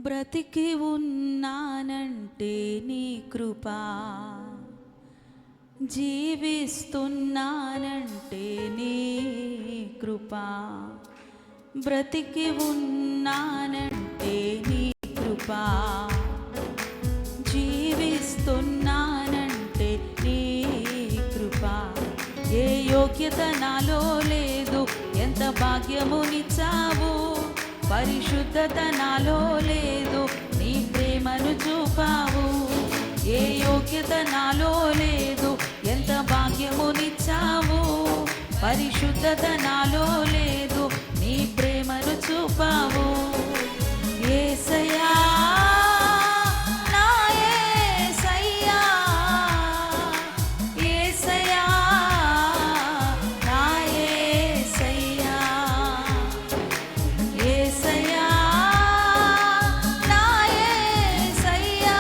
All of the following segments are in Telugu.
బ్రతికి ఉన్నానంటే నీ కృపా, జీవిస్తున్నానంటే నీ కృపా. బ్రతికి ఉన్నానంటే నీ కృపా, జీవిస్తున్నానంటే నీ కృపా. ఏ యోగ్యత నాలో లేదు, ఎంత భాగ్యమునిచ్చావు. పరిశుద్ధత నాలో లేదు, నీ ప్రేమను చూపావు. ఏ యోగ్యత నాలో లేదు, ఎంత భాగ్యమునిచ్చావు. పరిశుద్ధత నాలో లేదు, నీ ప్రేమను చూపావు. యేసయ్యా నా యేసయ్యా, యేసయ్యా నా యేసయ్యా, యేసయ్యా నా యేసయ్యా,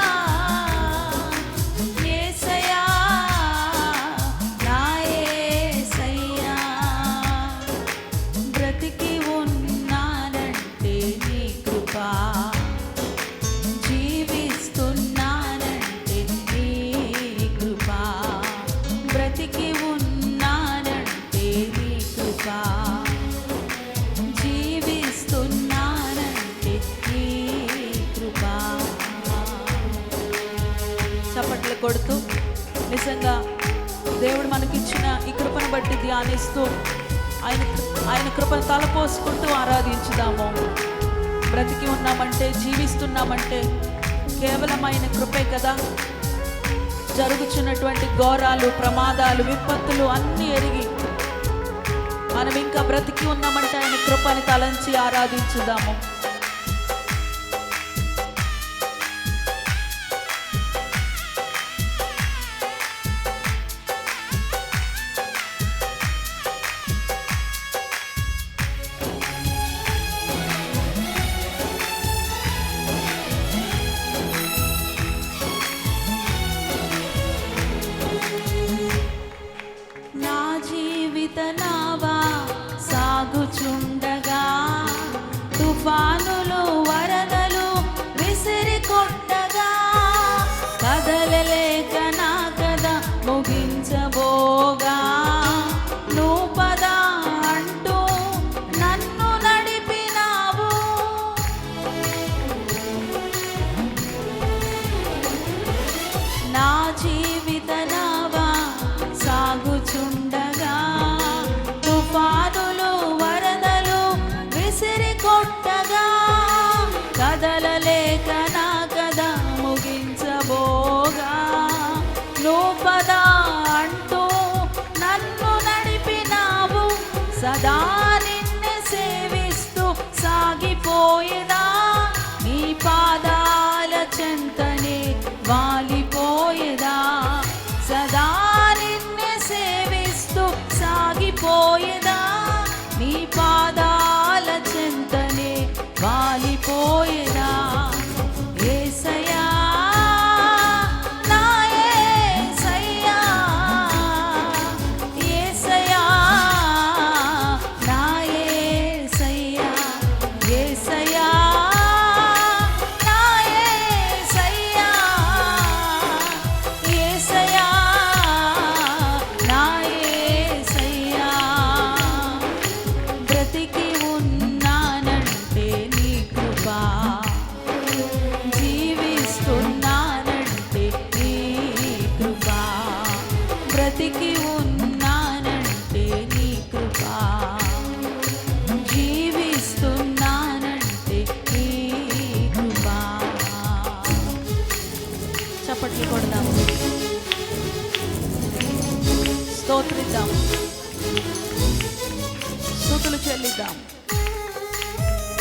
యేసయ్యా నా యేసయ్యా. బ్రతికి ఉన్నానంటే నీ కృపా, జీవిస్తున్నానంటే నీ కృపా. బ్రతికి ఉన్నానంటే నీ కృపా, జీవిస్తున్నానంటే నీ కృపా. చప్పట్లు కొడుతూ నిజంగా దేవుడు మనకిచ్చిన ఈ కృపను బట్టి ధ్యానిస్తూ ఆయన కృపను తలపోసుకుంటూ ఆరాధించుదాము. బ్రతికి ఉన్నామంటే, జీవిస్తున్నామంటే కేవలం ఆయన కృపే కదా. జరుగుతున్నటువంటి ఘోరాలు, ప్రమాదాలు, విపత్తులు అన్నీ ఎరిగి మనం ఇంకా బ్రతికి ఉన్నామంటే ఆయన కృపని తలంచి ఆరాధించుదాము. నా జీవిత నావా సాగుచుండగా, తుఫానులు వరదలు విసిరి కొట్టగా, కదలలేక నా కథ ముగించబోగా, నువ్వు పద అంటూ నన్ను నడిపినావు. నా జీవిత నావా సాగుచుండగా, తుఫానులు వరదలు విసిరి కొట్టగా, కదలలేక నా కథ ముగించబోగా, నువ్వు పద అంటూ నన్ను నడిపినావు. సదా నిన్ను సేవిస్తూ సాగిపోయేదా, నీ పాదాల చెంతనే వాలిపోయేదా. సదా నిన్ను సేవిస్తూ సాగిపోయేదా, నీ పాదాల చెంతనే వాలిపోయేదా. యేసయ్యా నా యేసయ్యా, యేసయ్యా నా యేసయ్యా, యేసయ్యా నా యేసయ్యా, యేసయ్యా నా యేసయ్యా. బ్రతికి ఉన్నానంటే నీ కృపా, జీవిస్తున్నానంటే నీ కృపా. బ్రతికి ఉన్నానంటే నీ కృపా, జీవిస్తున్నానంటే నీ కృపా. చప్పట్లు కొడదాము, స్తోత్రిద్దాం, స్తుతులు చెల్లిద్దాం,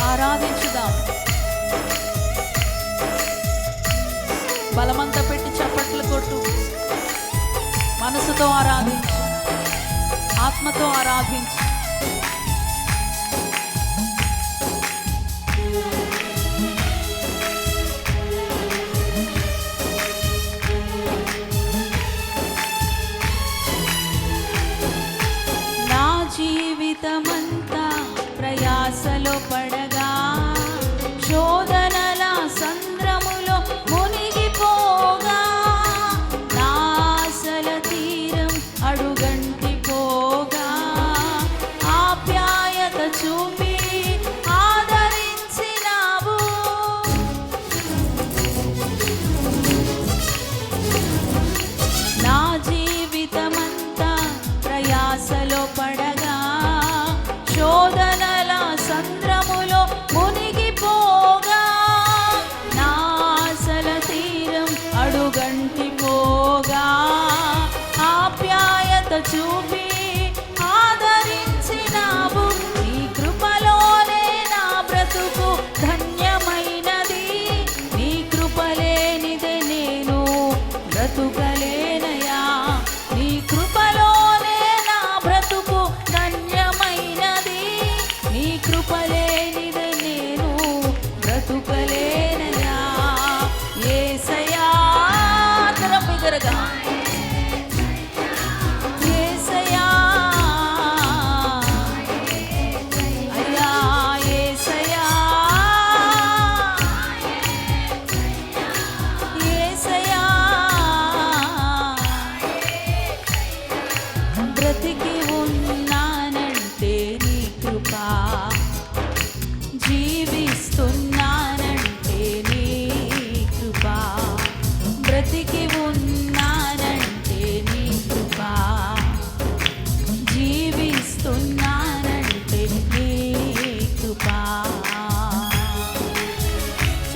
ఆరాధించుదాం. బలమంతా పెట్టి చప్పట్లు కొట్టు. మనసుతో ఆరాధించు, ఆత్మతో ఆరాధించు. నా జీవితమంతా ప్రయాసలో పడగా, శోధనల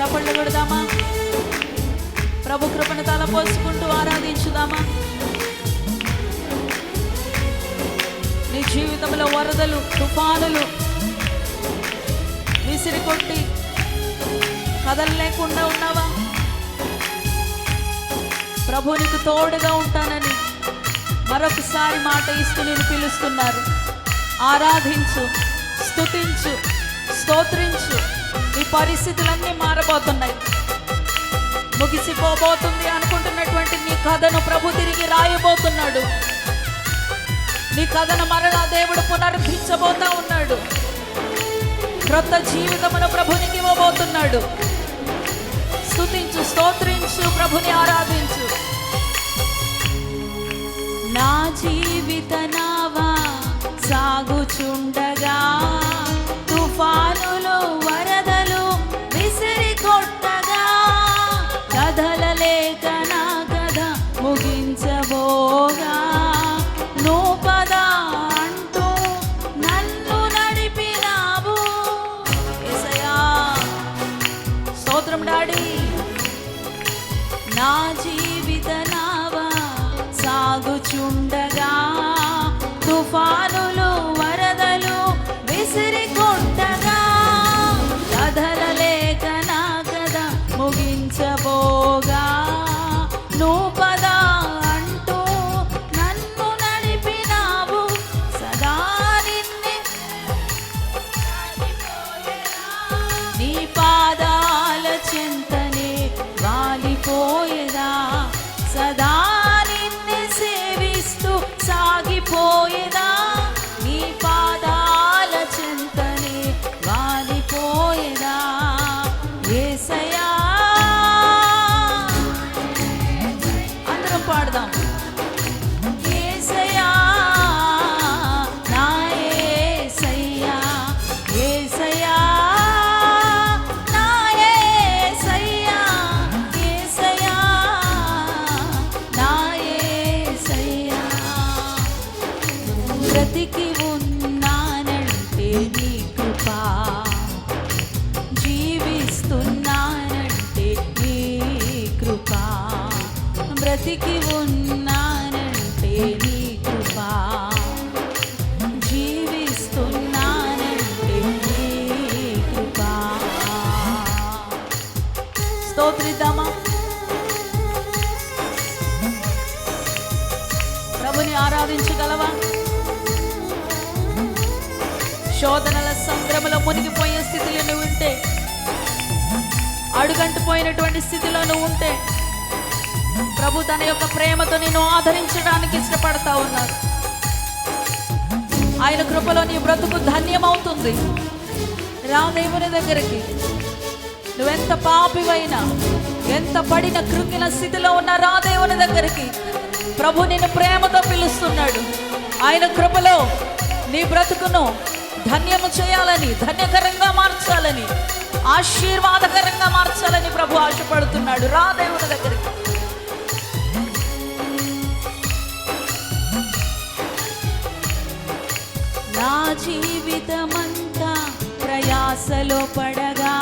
చప్పట్లు కొడదామా? ప్రభు కృపను తలపోసుకుంటూ ఆరాధించుదామా? నీ జీవితంలో వరదలు, తుఫానులు విసిరి కొట్టి కదలలేకుండా ఉన్నావా? ప్రభు నీకు తోడుగా ఉంటానని మరొకసారి మాట ఇస్తూ నేను పిలుస్తున్నారు. ఆరాధించు, స్తుతించు, స్తోత్రించు. నీ పరిస్థితులన్నీ మారబోతున్నాయి. ముగిసిపోబోతుంది అనుకుంటున్నటువంటి నీ కథను ప్రభు తిరిగి రాయబోతున్నాడు. నీ కథను మరలా దేవుడు పునరుద్ధరించబోతా ఉన్నాడు. క్రొత్త జీవితమును ప్రభునికి ఇవ్వబోతున్నాడు. స్తుతించు, స్తోత్రించు, ప్రభుని ఆరాధించు. నా జీవిత నావా సాగుచుండగా తుఫానులు వరదలు విసిరి కొట్టగా కదలలేక నా కథ ముగించబోగా నువ్వు పద అంటూ నన్ను నడిపినావు. యేసయ్యా స్తోత్రం డాడీ. నా జీవిత నావా సాగుచుండగా తుఫానులు వరదలు విసిరి కొట్టగా కదలలేక నా కథ ముగించబోగా నువ్వు పద అంటూ నన్ను నడిపినావు. సదా నిన్నే నీ పాదాల చెంతనే వాలిపోయేదా. సదా నిన్నే సేవిస్తూ సాగిపోయేదా. నీ పాదాల చెంతనే వాలిపోయేదా. యేసయ్యా అందరం పాడదాం. యేసయ్యా నా యేసయ్యా, యేసయ్యా నా యేసయ్యా, యేసయ్యా నా యేసయ్యా. బ్రతికి ఉన్నానంటే నీ కృపా, జీవిస్తున్నానంటే నీ కృపా. బ్రతికి ఉన్నానంటే నీ కృపా, జీవిస్తున్నానంటే నీ కృపా. స్తోత్రిద్దామా? ప్రభుని ఆరాధించగలవా? శోధనల సంద్రములో మునిగిపోయే స్థితిలో నువ్వు ఉంటే, అడుగంటిపోయినటువంటి స్థితిలో నువ్వు ఉంటే ప్రభు తన యొక్క ప్రేమతో నిన్ను ఆదరించడానికి ఇష్టపడతా ఉన్నారు. ఆయన కృపలో నీ బ్రతుకు ధన్యమవుతుంది. రా దేవుని దగ్గరికి. నువ్వెంత పాపివైనా, ఎంత పడిన కృంగిన స్థితిలో ఉన్న రా దేవుని దగ్గరికి. ప్రభు నిన్ను ప్రేమతో పిలుస్తున్నాడు. ఆయన కృపలో నీ బ్రతుకును ధన్యము చేయాలని, ధన్యకరంగా మార్చాలని, ఆశీర్వాదకరంగా మార్చాలని ప్రభు ఆశపడుతున్నాడు. రా దేవుని దగ్గరికి. నా జీవితమంతా ప్రయాసలో పడగా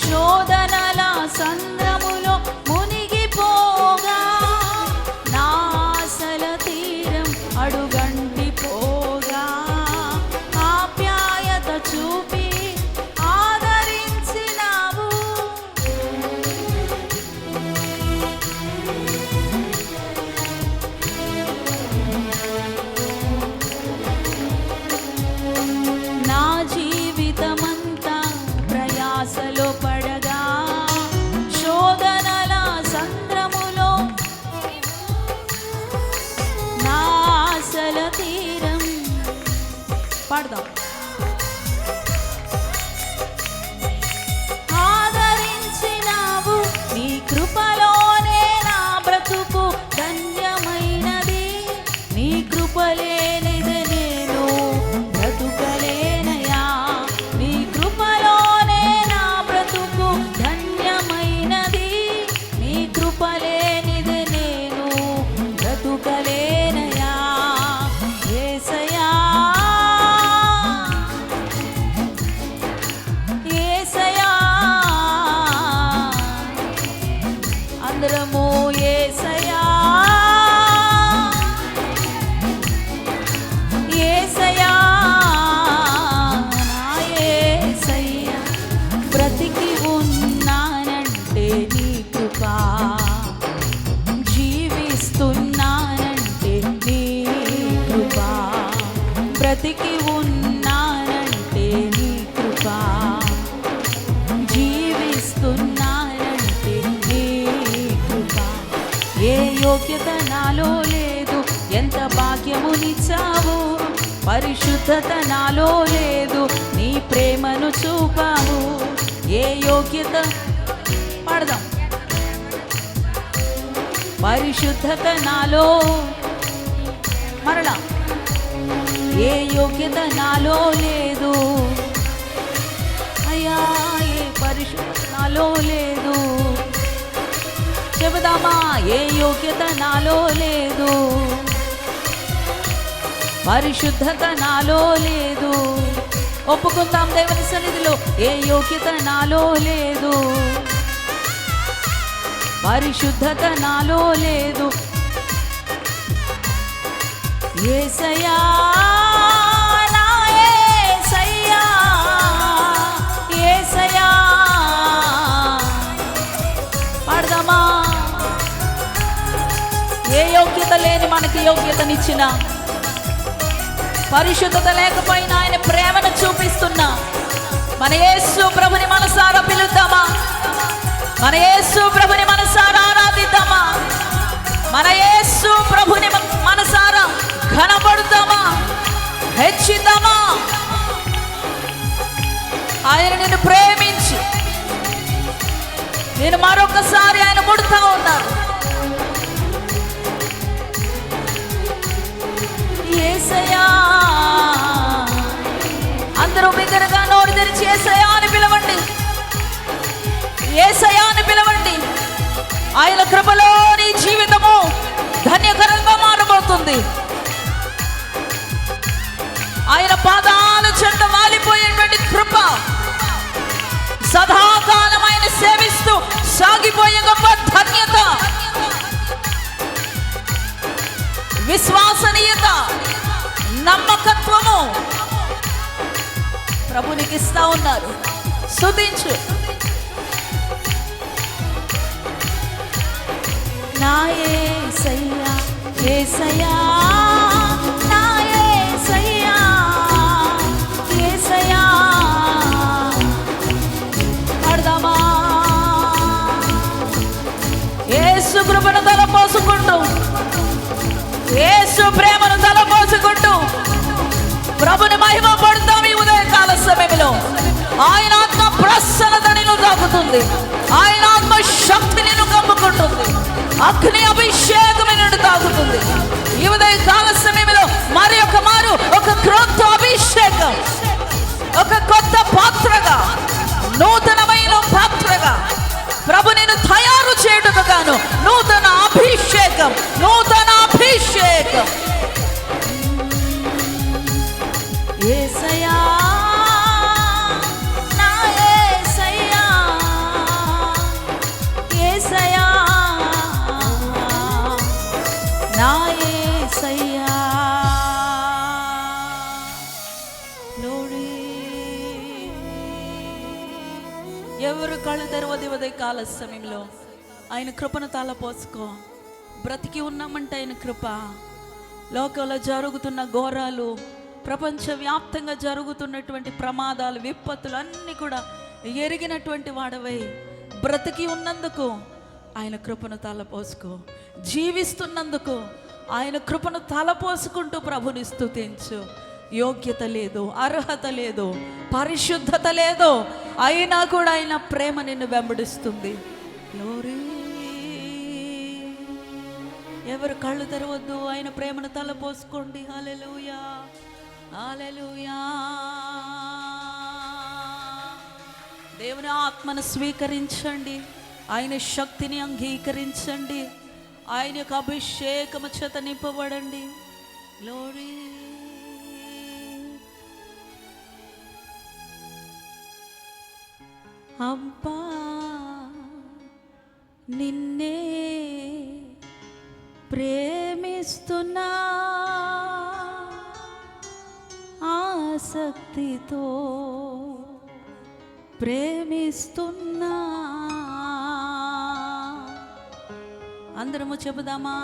శోధనల సంద్రములో మునిగిపోగా నా ఆశల తీరం అడుగంటిపోగా ఆప్యాయత చూపి ఆదరించినావు. నా జీవితమంతా ప్రయాస యోగ్యత నాలో లేదు, ఎంత భాగ్యమునిచ్చావు. పరిశుద్ధత నాలో లేదు, నీ ప్రేమను చూపావు. ఏ యోగ్యత పాడదాం. పరిశుద్ధత నాలో, మరలా ఏ యోగ్యత నాలో లేదు అయ్యా, ఏ పరిశుద్ధత నాలో లేదు. చెబుదామా, ఏ యోగ్యత నాలో లేదు, పరిశుద్ధత నాలో లేదు. ఒప్పుకుందాం దేవుని సన్నిధిలో, ఏ యోగ్యత నాలో లేదు, పరిశుద్ధత నాలో లేదు. యేసయ్యా నా యేసయ్యా, యేసయ్యా పాడదామా. ఏ యోగ్యత లేని మనకి యోగ్యతనిచ్చిన, పరిశుద్ధత లేకపోయినా ఆయన ప్రేమను చూపిస్తున్నా మన యేసు ప్రభుని మనసారా పిలుద్దామా, మన యేసు ప్రభుని మనసారా ఆరాధిద్దామా, మన యేసు ప్రభుని మనసారా ఘనపడుతామా, హెచ్చిద్దామా. ఆయన నిన్ను ప్రేమించి నేను మరొకసారి ఆయన ముడుతా ఉన్నారు. యేసయ్యా, అందరూ బిగ్గరగా నోరు తెరిచి యేసయ్యా అని పిలవండి, యేసయ్యా అని పిలవండి. ఆయన కృపలో నీ జీవితము ధన్యకరంగా మారబోతుంది. ఆయన పాదాల చెంత వాలిపోయేటువంటి కృప, సదాకాలం ఆయన సేవిస్తూ సాగిపోయే గొప్ప ధన్యత, విశ్వసనీయత, నమ్మకత్వము ప్రభునికి ఇస్తా ఉన్నారు. స్తుతించు. నా యేసయ్యా, యేసయ్యా నా యేసయ్యా, యేసయ్యా పాడదామా. యేసు కృపను తలపోసుకుంటూ, యేసు ప్రేమను తలపోసుకుంటూ ప్రభుని మహిమ పడుతాం. ఈ ఉదయకాల సమయంలో ఆయన ఆత్మ ప్రసన్నత నిన్ను తాకుతుంది, ఆయన ఆత్మ శక్తి నిన్ను కమ్ముకుంటుంది, అగ్ని అభిషేకం నిన్ను తాకుతుంది. ఈ ఉదయకాల సమయంలో మరి ఒక మారు ఒక క్రొత్త అభిషేకం, ఒక కొత్త పాత్రగా, నూతనమైన పాత్రగా ప్రభు నిన్ను తయారు చేయుటకు గాను నూతన అభిషేకం, నూతన అభిషేకం. యేసయ్యా నా యేసయ్యా, యేసయ్యా నా యేసయ్యా. ఎవరు కళ్ళు తెరవది ఉదయకాల సమయంలో ఆయన కృపను తలపోసుకో. బ్రతికి ఉన్నామంటే ఆయన కృప. లోకంలో జరుగుతున్న ఘోరాలు, ప్రపంచవ్యాప్తంగా జరుగుతున్నటువంటి ప్రమాదాలు, విపత్తులు అన్నీ కూడా ఎరిగినటువంటి వాడవై బ్రతికి ఉన్నందుకు ఆయన కృపను తలపోసుకో. జీవిస్తున్నందుకు ఆయన కృపను తలపోసుకుంటూ ప్రభుని స్తుతించు. యోగ్యత లేదు, అర్హత లేదు, పరిశుద్ధత లేదు, అయినా కూడా ఆయన ప్రేమ నిన్ను వెంబడిస్తుంది. గ్లోరీ. ఎవరు కళ్ళు తెరవద్దు, ఆయన ప్రేమను తలపోసుకోండి. హల్లెలూయా, హల్లెలూయా. దేవుని ఆత్మను స్వీకరించండి, ఆయన శక్తిని అంగీకరించండి, ఆయన యొక్క అభిషేకము చేత నింపబడండి. గ్లోరీ. అబ్బా నిన్నే ప్రేమిస్తున్నా, ఆసక్తితో ప్రేమిస్తున్నా. అందరము చెబుదామా.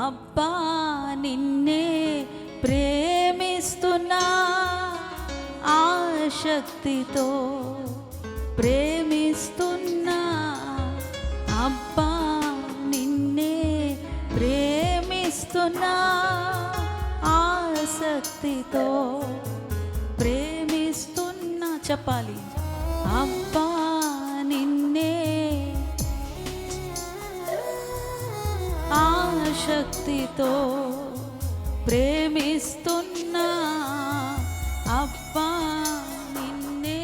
అబ్బా నిన్నే ప్రేమిస్తున్నా, ఆసక్తితో ప్రేమిస్తున్నా. అబ్బా నిన్నే ఆసక్తితో ప్రేమిస్తున్నా. చెప్పాలి. అబ్బా నిన్నే ఆసక్తితో ప్రేమిస్తున్నా. అబ్బా నిన్నే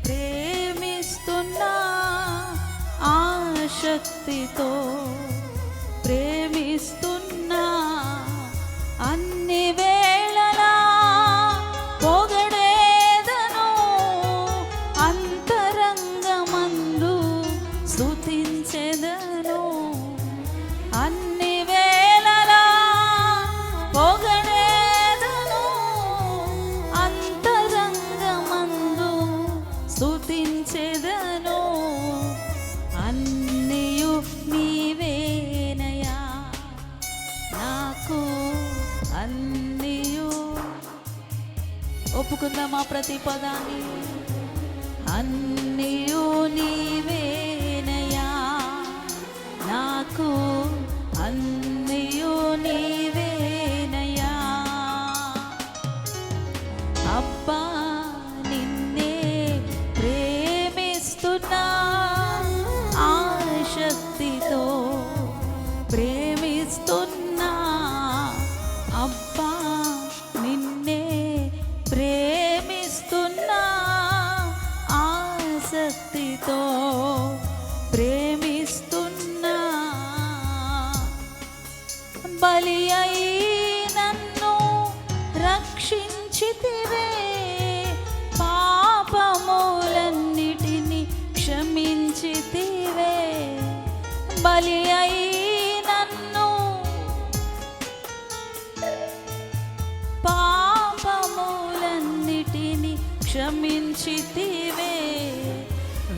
ప్రేమిస్తున్నా. ఆసక్తితో ప్రేమిస్తున్నా. అన్ని వేళలా పొగడేదను, అంతరంగమందు స్తుతించెదను. అన్ని వేళలా పొగడేదను, అంతరంగమందు స్తుతించెదను. అన్నియు నీవేనయా నాకు, అన్నియు. ఒప్పుకుందామా ప్రతి పదాన్ని? అన్నియు నీవేనయా నాకు, అన్నియు నీవేనయా. అబ్బా నిన్నే ప్రేమిస్తున్నా. ఆసక్తితో ప్రేమిస్తున్నా. అబ్బా నిన్నే ప్రేమిస్తున్నా. ఆసక్తితో ప్రేమిస్తున్నా. బలి అయి నన్ను రక్షించితివే, పాపములన్నిటిని క్షమించితివే. బలి అయి నన్ను పాపములన్నిటిని క్షమించితివే.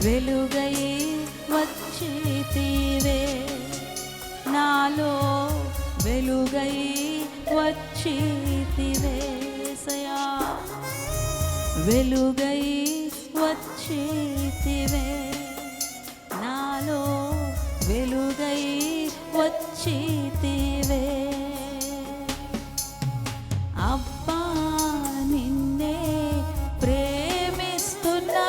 వెలుగై వచ్చితివే, నాలో వెలుగై వచ్చితివే. సయా వెలుగై వచ్చితివే, నాలో వెలుగై వచ్చితివే. అబ్బా నిన్నే ప్రేమిస్తున్నా.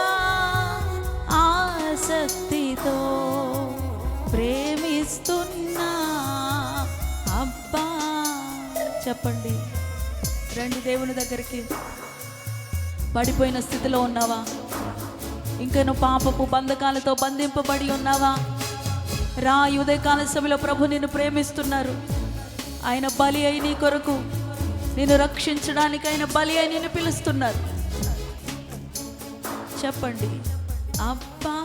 ఆసక్తితో ప్రేమిస్తున్నా. అబ్బా. చెప్పండి. రండి దేవుని దగ్గరికి. పడిపోయిన స్థితిలో ఉన్నావా? ఇంకా నువ్వు పాపపు బంధకాలతో బంధింపబడి ఉన్నావా? రా, ఉదయకాల సమయంలో ప్రభు నిన్ను ప్రేమిస్తున్నారు. ఆయన బలి అయి నీ కొరకు, నిన్ను రక్షించడానికి ఆయన బలి అయి నిన్ను పిలుస్తున్నారు. చెప్పండి. అబ్బా.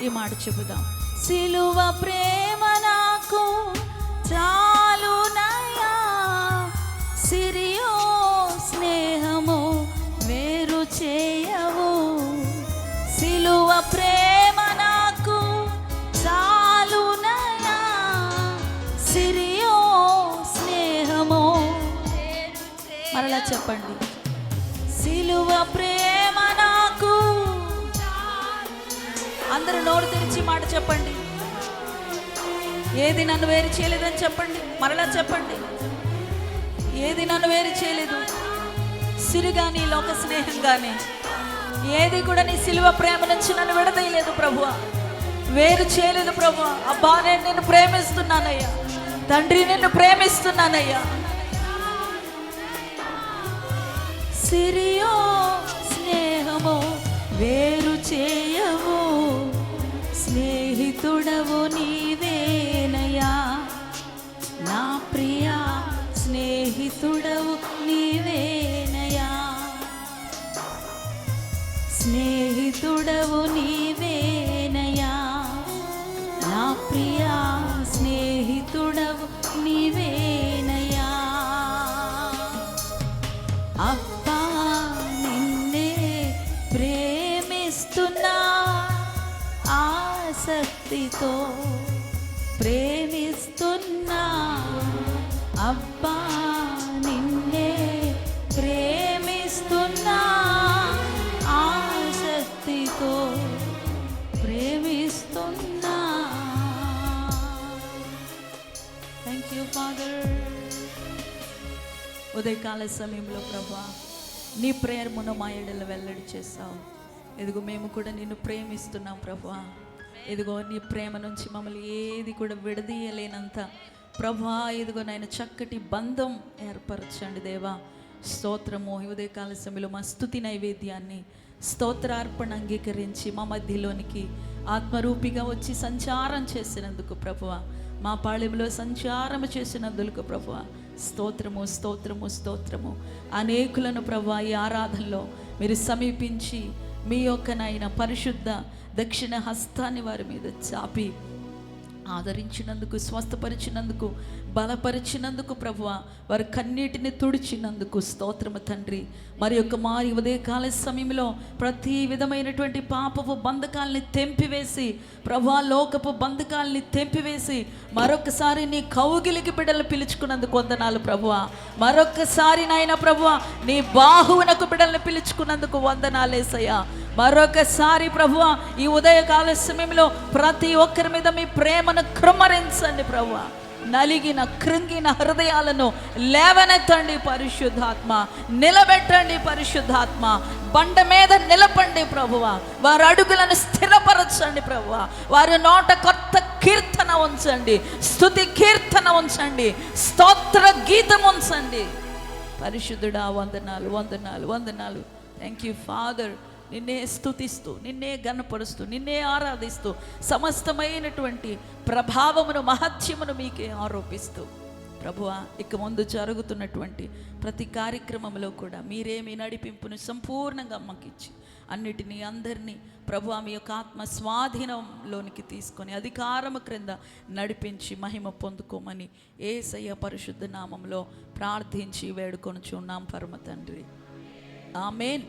ఈ మాట చెబుదాం. సిలువ ప్రేమ నాకు చాలునయ్యా, సిరియో స్నేహము వేరు చేయవు. సిలువ ప్రేమ నాకు చాలునయ్యా, సిరియో స్నేహము. మరలా చెప్పండి. సిలువ ప్రేమ నాకు. అందరూ నోరు తెరిచి మాట చెప్పండి. ఏది నన్ను వేరు చేయలేదని చెప్పండి. మరలా చెప్పండి. ఏది నన్ను వేరు చేయలేదు. సిరి కానీ లోక స్నేహం కానీ ఏది కూడా నీ సిలువ ప్రేమ నుంచి నన్ను విడదీయలేదు ప్రభువా, వేరు చేయలేదు ప్రభువా. అబ్బా నేను నిన్ను ప్రేమిస్తున్నానయ్యా తండ్రి, నిన్ను ప్రేమిస్తున్నానయ్యా. సిరియో స్నేహము వేరు చేయవు, స్నేహితుడవు నీవేనయ్యా. నా ప్రియా స్నేహితుడవు నీవేనయ్యా, స్నేహితుడవు నీవేనయ్యా. నా ప్రియా స్నేహితుడవు నీవేనయ్యా. అబ్బా నిన్నే ప్రేమిస్తున్నా, ఆసక్తితో ప్రేమిస్తున్నా. అబ్బా నిన్నే ప్రేమిస్తున్నా, ఆసక్తితో ఉదయకాల సమయంలో ప్రభా నీ ప్రేమను మా ఎడల వెల్లడి చేస్తావు. ఇదిగో మేము కూడా నిన్ను ప్రేమిస్తున్నాం ప్రభా. ఇదిగో నీ ప్రేమ నుంచి మమ్మల్ని ఏది కూడా విడదీయలేనంత ప్రభా ఇదిగో నాయన చక్కటి బంధం ఏర్పరచండి దేవా. స్తోత్రము. ఉదయకాల సమయంలో మా స్తుతి నైవేద్యాన్ని స్తోత్రార్పణ అంగీకరించి మా మధ్యలోనికి ఆత్మరూపిగా వచ్చి సంచారం చేసినందుకు ప్రభువా, మా పాళెంలో సంచారం చేసినందుకు ప్రభువా స్తోత్రము స్తోత్రము స్తోత్రము. అనేకులను ప్రభువా ఈ ఆరాధనలో మీరు సమీపించి మీ యొక్క నాయన పరిశుద్ధ దక్షిణ హస్తాన్ని వారి మీద చాపి ఆదరించినందుకు, స్వస్థపరిచినందుకు, బలపరిచినందుకు ప్రభువా, వారి కన్నీటిని తుడిచినందుకు స్తోత్రము తండ్రి. మరి యొక్క మా ఉదయకాల సమయంలో ప్రతి విధమైనటువంటి పాపపు బంధకాలని తెంపివేసి ప్రభువా, లోకపు బంధకాలని తెంపివేసి మరొకసారి నీ కౌగిలికి బిడ్డలు పిలుచుకున్నందుకు వందనాలు ప్రభువా. మరొకసారి నాయన ప్రభువా నీ బాహువునకు బిడ్డలను పిలుచుకున్నందుకు వందనాలేసయ్యా. మరొకసారి ప్రభువా ఈ ఉదయకాల సమయంలో ప్రతి ఒక్కరి మీద మీ ప్రేమను కృమ్మరించండి ప్రభువా. నలిగిన కృంగిన హృదయాలను లేవనెత్తండి పరిశుద్ధాత్మ, నిలబెట్టండి పరిశుద్ధాత్మ. బండ మీద నిలపండి ప్రభువా. వారి అడుగులను స్థిరపరచండి ప్రభువా. వారి నోట కొత్త కీర్తన ఉంచండి, స్తుతి కీర్తన ఉంచండి, స్తోత్ర గీతం ఉంచండి. పరిశుద్ధుడా వందనాలు వందనాలు వందనాలు. Thank you father. నిన్నే స్తుతిస్తూ, నిన్నే గణపరుస్తూ, నిన్నే ఆరాధిస్తూ సమస్తమైనటువంటి ప్రభావమును మహత్యమును మీకే ఆరోపిస్తూ ప్రభువా ఇక ముందు జరుగుతున్నటువంటి ప్రతి కార్యక్రమంలో కూడా మీరే మీ నడిపింపును సంపూర్ణంగా అమ్మకిచ్చి అన్నిటినీ అందరినీ ప్రభువా మీ యొక్క ఆత్మ స్వాధీనంలోనికి తీసుకొని అధికారము క్రింద నడిపించి మహిమ పొందుకోమని యేసయ్య పరిశుద్ధ నామంలో ప్రార్థించి వేడుకొనుచున్నాం పరమ తండ్రి. ఆమేన్.